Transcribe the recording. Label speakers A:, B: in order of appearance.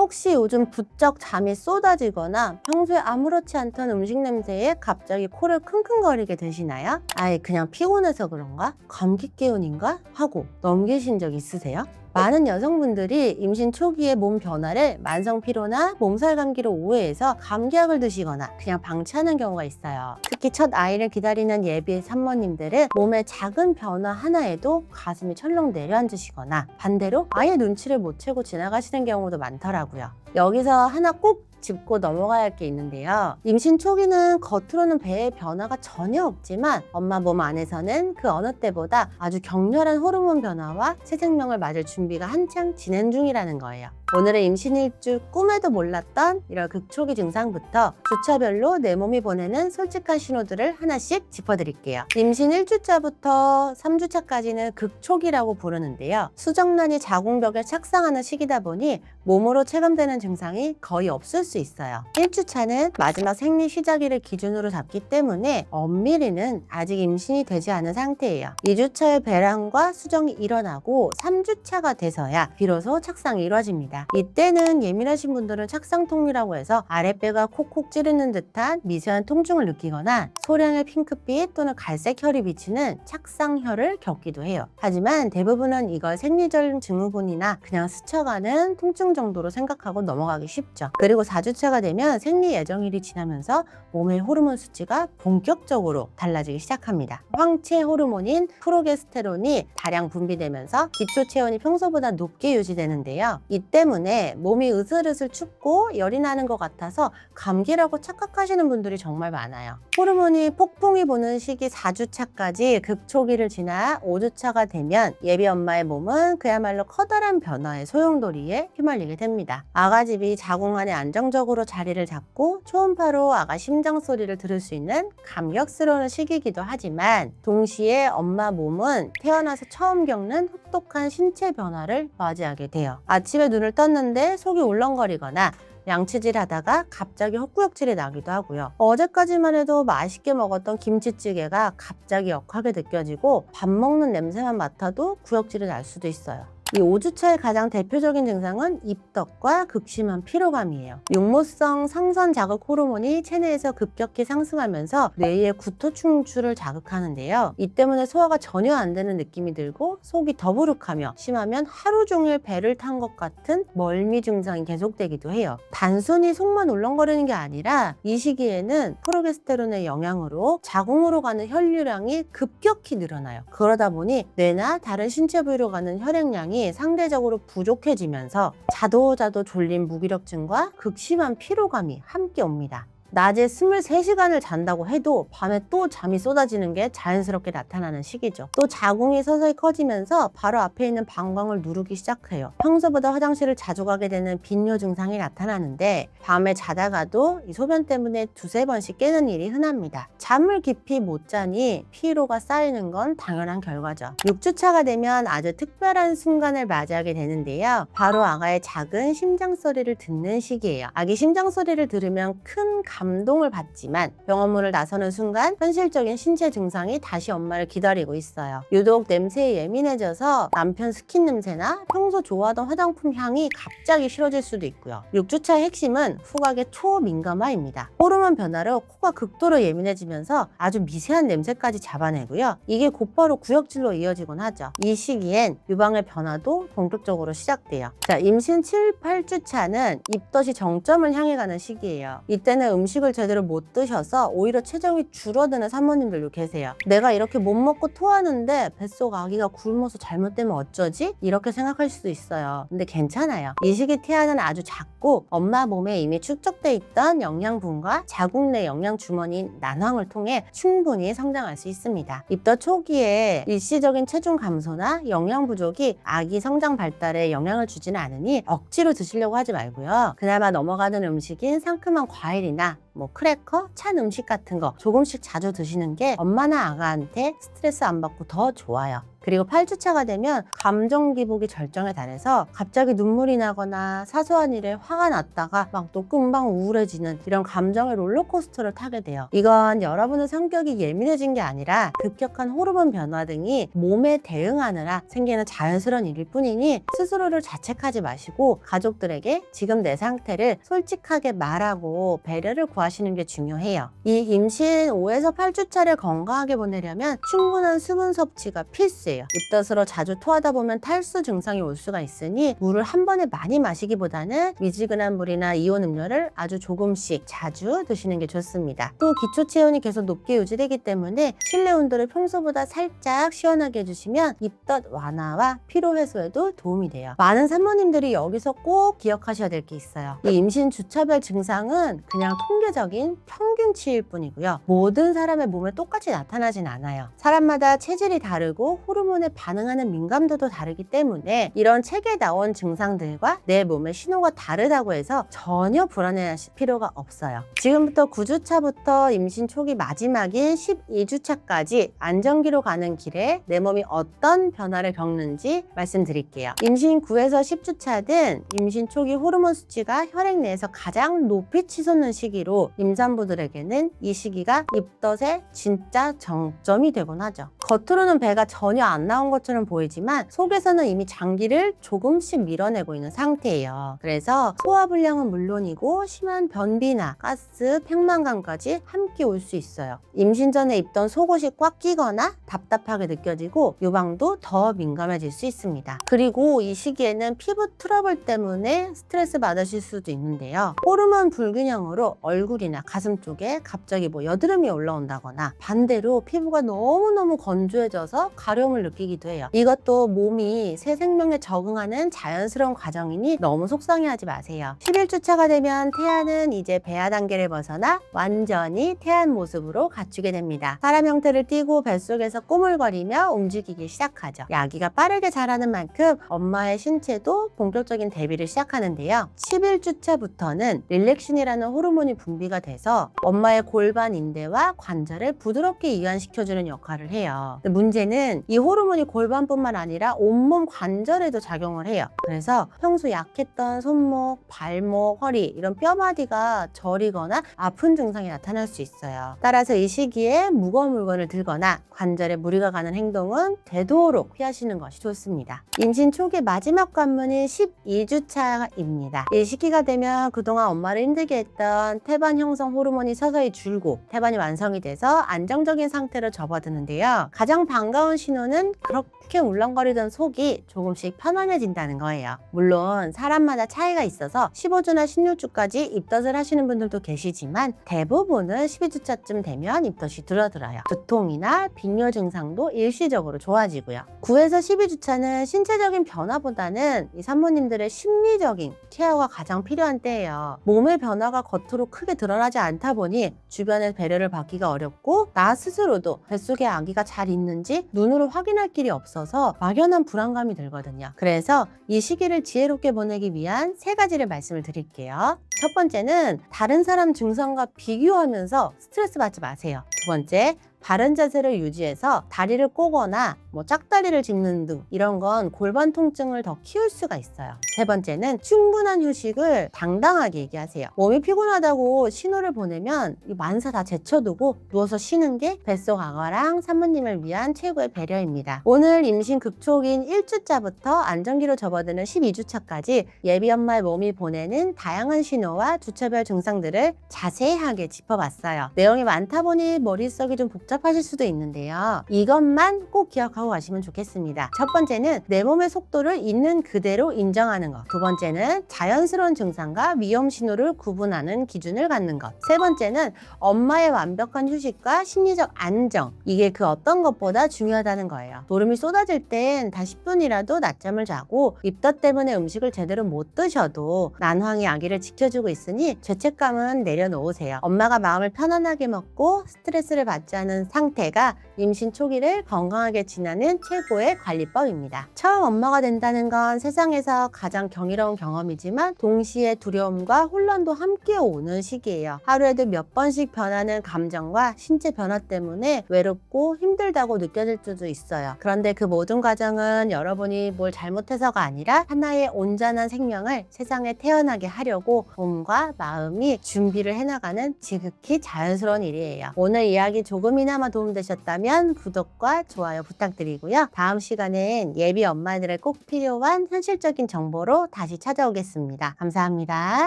A: 혹시 요즘 부쩍 잠이 쏟아지거나 평소에 아무렇지 않던 음식 냄새에 갑자기 코를 킁킁거리게 되시나요? 아예 그냥 피곤해서 그런가? 감기 기운인가? 하고 넘기신 적 있으세요? 많은 여성분들이 임신 초기의 몸 변화를 만성 피로나 몸살 감기로 오해해서 감기약을 드시거나 그냥 방치하는 경우가 있어요. 특히 첫 아이를 기다리는 예비 산모님들은 몸의 작은 변화 하나에도 가슴이 철렁 내려앉으시거나 반대로 아예 눈치를 못 채고 지나가시는 경우도 많더라고요. 여기서 하나 꼭 짚고 넘어가야 할 게 있는데요. 임신 초기는 겉으로는 배에 변화가 전혀 없지만 엄마 몸 안에서는 그 어느 때보다 아주 격렬한 호르몬 변화와 새 생명을 맞을 준비가 한창 진행 중이라는 거예요. 오늘은 임신 일주 꿈에도 몰랐던 이런 극초기 증상부터 주차별로 내 몸이 보내는 솔직한 신호들을 하나씩 짚어드릴게요. 임신 1주차부터 3주차까지는 극초기라고 부르는데요. 수정란이 자궁벽에 착상하는 시기다 보니 몸으로 체감되는 증상이 거의 없을 수 있어요. 1주차는 마지막 생리 시작일을 기준으로 잡기 때문에 엄밀히는 아직 임신이 되지 않은 상태예요. 2주차에 배란과 수정이 일어나고 3주차가 돼서야 비로소 착상이 이루어집니다. 이때는 예민하신 분들은 착상통이라고 해서 아랫배가 콕콕 찌르는 듯한 미세한 통증을 느끼거나 소량의 핑크빛 또는 갈색 혈이 비치는 착상혈을 겪기도 해요. 하지만 대부분은 이걸 생리적 증후군이나 그냥 스쳐가는 통증 정도로 생각하고 넘어가기 쉽죠. 그리고 4주차가 되면 생리 예정일이 지나면서 몸의 호르몬 수치가 본격적으로 달라지기 시작합니다. 황체 호르몬인 프로게스테론이 다량 분비되면서 기초 체온이 평소보다 높게 유지되는데요. 이 때문에 몸이 으슬으슬 춥고 열이 나는 것 같아서 감기라고 착각하시는 분들이 정말 많아요. 호르몬이 폭풍이 부는 시기 4주차까지 극초기를 지나 5주차가 되면 예비 엄마의 몸은 그야말로 커다란 변화의 소용돌이에 휘말리게 됩니다. 아가집이 자궁 안에 안정적으로 자리를 잡고 초음파로 아가 심장 소리를 들을 수 있는 감격스러운 시기이기도 하지만 동시에 엄마 몸은 태어나서 처음 겪는 혹독한 신체 변화를 맞이하게 돼요. 아침에 눈을 떴는데 속이 울렁거리거나 양치질 하다가 갑자기 헛구역질이 나기도 하고요. 어제까지만 해도 맛있게 먹었던 김치찌개가 갑자기 역하게 느껴지고 밥 먹는 냄새만 맡아도 구역질이 날 수도 있어요. 이 5주차의 가장 대표적인 증상은 입덧과 극심한 피로감이에요. 육모성 성선 자극 호르몬이 체내에서 급격히 상승하면서 뇌의 구토 충출을 자극하는데요. 이 때문에 소화가 전혀 안 되는 느낌이 들고 속이 더부룩하며 심하면 하루 종일 배를 탄 것 같은 멀미 증상이 계속되기도 해요. 단순히 속만 울렁거리는 게 아니라 이 시기에는 프로게스테론의 영향으로 자궁으로 가는 혈류량이 급격히 늘어나요. 그러다 보니 뇌나 다른 신체 부위로 가는 혈액량이 상대적으로 부족해지면서 자도 졸린 무기력증과 극심한 피로감이 함께 옵니다. 낮에 23시간을 잔다고 해도 밤에 또 잠이 쏟아지는 게 자연스럽게 나타나는 시기죠. 또 자궁이 서서히 커지면서 바로 앞에 있는 방광을 누르기 시작해요. 평소보다 화장실을 자주 가게 되는 빈뇨 증상이 나타나는데 밤에 자다가도 이 소변 때문에 두세 번씩 깨는 일이 흔합니다. 잠을 깊이 못 자니 피로가 쌓이는 건 당연한 결과죠. 6주차가 되면 아주 특별한 순간을 맞이하게 되는데요. 바로 아가의 작은 심장 소리를 듣는 시기예요. 아기 심장 소리를 들으면 큰 감동을 받지만 병원문을 나서는 순간 현실적인 신체 증상이 다시 엄마를 기다리고 있어요. 유독 냄새에 예민해져서 남편 스킨 냄새나 평소 좋아하던 화장품 향이 갑자기 싫어질 수도 있고요. 6주차의 핵심은 후각의 초민감화입니다. 호르몬 변화로 코가 극도로 예민해지면서 아주 미세한 냄새까지 잡아내고요. 이게 곧바로 구역질로 이어지곤 하죠. 이 시기엔 유방의 변화도 본격적으로 시작돼요. 자, 임신 7, 8주차는 입덧이 정점을 향해 가는 시기예요. 이때는 음식을 제대로 못 드셔서 오히려 체중이 줄어드는 산모님들도 계세요. 내가 이렇게 못 먹고 토하는데 뱃속 아기가 굶어서 잘못되면 어쩌지? 이렇게 생각할 수도 있어요. 근데 괜찮아요. 이 시기 태아는 아주 작고 엄마 몸에 이미 축적돼 있던 영양분과 자궁 내 영양 주머니인 난황을 통해 충분히 성장할 수 있습니다. 입덧 초기에 일시적인 체중 감소나 영양 부족이 아기 성장 발달에 영향을 주지는 않으니 억지로 드시려고 하지 말고요. 그나마 넘어가는 음식인 상큼한 과일이나 크래커, 찬 음식 같은 거 조금씩 자주 드시는 게 엄마나 아가한테 스트레스 안 받고 더 좋아요. 그리고 8주차가 되면 감정 기복이 절정에 달해서 갑자기 눈물이 나거나 사소한 일에 화가 났다가 막 또 금방 우울해지는 이런 감정의 롤러코스터를 타게 돼요. 이건 여러분의 성격이 예민해진 게 아니라 급격한 호르몬 변화 등이 몸에 대응하느라 생기는 자연스러운 일일 뿐이니 스스로를 자책하지 마시고 가족들에게 지금 내 상태를 솔직하게 말하고 배려를 구하시는 게 중요해요. 이 임신 5에서 8주차를 건강하게 보내려면 충분한 수분 섭취가 필수예요. 입덧으로 자주 토하다 보면 탈수 증상이 올 수가 있으니 물을 한 번에 많이 마시기보다는 미지근한 물이나 이온 음료를 아주 조금씩 자주 드시는 게 좋습니다. 또 기초 체온이 계속 높게 유지되기 때문에 실내 온도를 평소보다 살짝 시원하게 해주시면 입덧 완화와 피로 해소에도 도움이 돼요. 많은 산모님들이 여기서 꼭 기억하셔야 될 게 있어요. 이 임신 주차별 증상은 그냥 통계적인 평균치일 뿐이고요. 모든 사람의 몸에 똑같이 나타나진 않아요. 사람마다 체질이 다르고 호르몬에 반응하는 민감도도 다르기 때문에 이런 책에 나온 증상들과 내 몸의 신호가 다르다고 해서 전혀 불안해하실 필요가 없어요. 지금부터 9주차부터 임신 초기 마지막인 12주차까지 안정기로 가는 길에 내 몸이 어떤 변화를 겪는지 말씀드릴게요. 임신 9에서 10주차든 임신 초기 호르몬 수치가 혈액 내에서 가장 높이 치솟는 시기로 임산부들에게는 이 시기가 입덧의 진짜 정점이 되곤 하죠. 겉으로는 배가 전혀 안 나온 것처럼 보이지만 속에서는 이미 장기를 조금씩 밀어내고 있는 상태예요. 그래서 소화불량은 물론이고 심한 변비나 가스, 팽만감까지 함께 올 수 있어요. 임신 전에 입던 속옷이 꽉 끼거나 답답하게 느껴지고 유방도 더 민감해질 수 있습니다. 그리고 이 시기에는 피부 트러블 때문에 스트레스 받으실 수도 있는데요. 호르몬 불균형으로 얼굴이나 가슴 쪽에 갑자기 여드름이 올라온다거나 반대로 피부가 너무너무 건조해져서 가려움을 느끼기도 해요. 이것도 몸이 새 생명에 적응하는 자연스러운 과정이니 너무 속상해하지 마세요. 11주차가 되면 태아는 이제 배아 단계를 벗어나 완전히 태안 모습으로 갖추게 됩니다. 사람 형태를 띠고 뱃속에서 꼬물거리며 움직이기 시작하죠. 아기가 빠르게 자라는 만큼 엄마의 신체도 본격적인 대비를 시작하는데요. 11주차부터는 릴렉신이라는 호르몬이 분비가 돼서 엄마의 골반 인대와 관절을 부드럽게 이완시켜주는 역할을 해요. 문제는 이 호르몬이 골반뿐만 아니라 온몸 관절에도 작용을 해요. 그래서 평소 약했던 손목, 발목, 허리 이런 뼈마디가 저리거나 아픈 증상이 나타날 수 있어요. 따라서 이 시기에 무거운 물건을 들거나 관절에 무리가 가는 행동은 되도록 피하시는 것이 좋습니다. 임신 초기 마지막 관문인 12주차입니다. 이 시기가 되면 그동안 엄마를 힘들게 했던 태반 형성 호르몬이 서서히 줄고 태반이 완성이 돼서 안정적인 상태로 접어드는데요. 가장 반가운 신호는 그렇게 울렁거리던 속이 조금씩 편안해진다는 거예요. 물론 사람마다 차이가 있어서 15주나 16주까지 입덧을 하시는 분들도 계시지만 대부분은 12주차쯤 되면 입덧이 줄어들어요. 두통이나 빈뇨 증상도 일시적으로 좋아지고요. 9에서 12주차는 신체적인 변화보다는 이 산모님들의 심리적인 케어가 가장 필요한 때예요. 몸의 변화가 겉으로 크게 드러나지 않다 보니 주변의 배려를 받기가 어렵고 나 스스로도 뱃속에 아기가 잘 있는지 눈으로 확인할 길이 없어서 막연한 불안감이 들거든요. 그래서 이 시기를 지혜롭게 보내기 위한 3가지를 말씀을 드릴게요. 첫 번째는 다른 사람 증상과 비교하면서 스트레스 받지 마세요. 두 번째, 바른 자세를 유지해서 다리를 꼬거나 짝다리를 짚는 등 이런 건 골반 통증을 더 키울 수가 있어요. 세 번째는 충분한 휴식을 당당하게 얘기하세요. 몸이 피곤하다고 신호를 보내면 이 만사 다 제쳐두고 누워서 쉬는 게 뱃속 아가랑 산모님을 위한 최고의 배려입니다. 오늘 임신 극초기인 1주차부터 안정기로 접어드는 12주차까지 예비 엄마의 몸이 보내는 다양한 신호와 주차별 증상들을 자세하게 짚어봤어요. 내용이 많다 보니 머릿속이 좀 복잡하실 수도 있는데요. 이것만 꼭 기억하고 가시면 좋겠습니다. 첫 번째는 내 몸의 속도를 있는 그대로 인정하는 것. 두 번째는 자연스러운 증상과 위험 신호를 구분하는 기준을 갖는 것. 세 번째는 엄마의 완벽한 휴식과 심리적 안정. 이게 그 어떤 것보다 중요하다는 거예요. 노름이 쏟아질 땐 단 10분이라도 낮잠을 자고 입덧 때문에 음식을 제대로 못 드셔도 난황이 아기를 지켜주고 있으니 죄책감은 내려놓으세요. 엄마가 마음을 편안하게 먹고 스트레스 스트레스를 받지 않은 상태가 임신 초기를 건강하게 지나는 최고의 관리법입니다. 처음 엄마가 된다는 건 세상에서 가장 경이로운 경험이지만 동시에 두려움과 혼란도 함께 오는 시기예요. 하루에도 몇 번씩 변하는 감정과 신체 변화 때문에 외롭고 힘들다고 느껴질 수도 있어요. 그런데 그 모든 과정은 여러분이 뭘 잘못해서가 아니라 하나의 온전한 생명을 세상에 태어나게 하려고 몸과 마음이 준비를 해나가는 지극히 자연스러운 일이에요. 오늘 이야기 조금이나마 도움되셨다면 구독과 좋아요 부탁드리고요. 다음 시간엔 예비 엄마들의 꼭 필요한 현실적인 정보로 다시 찾아오겠습니다. 감사합니다.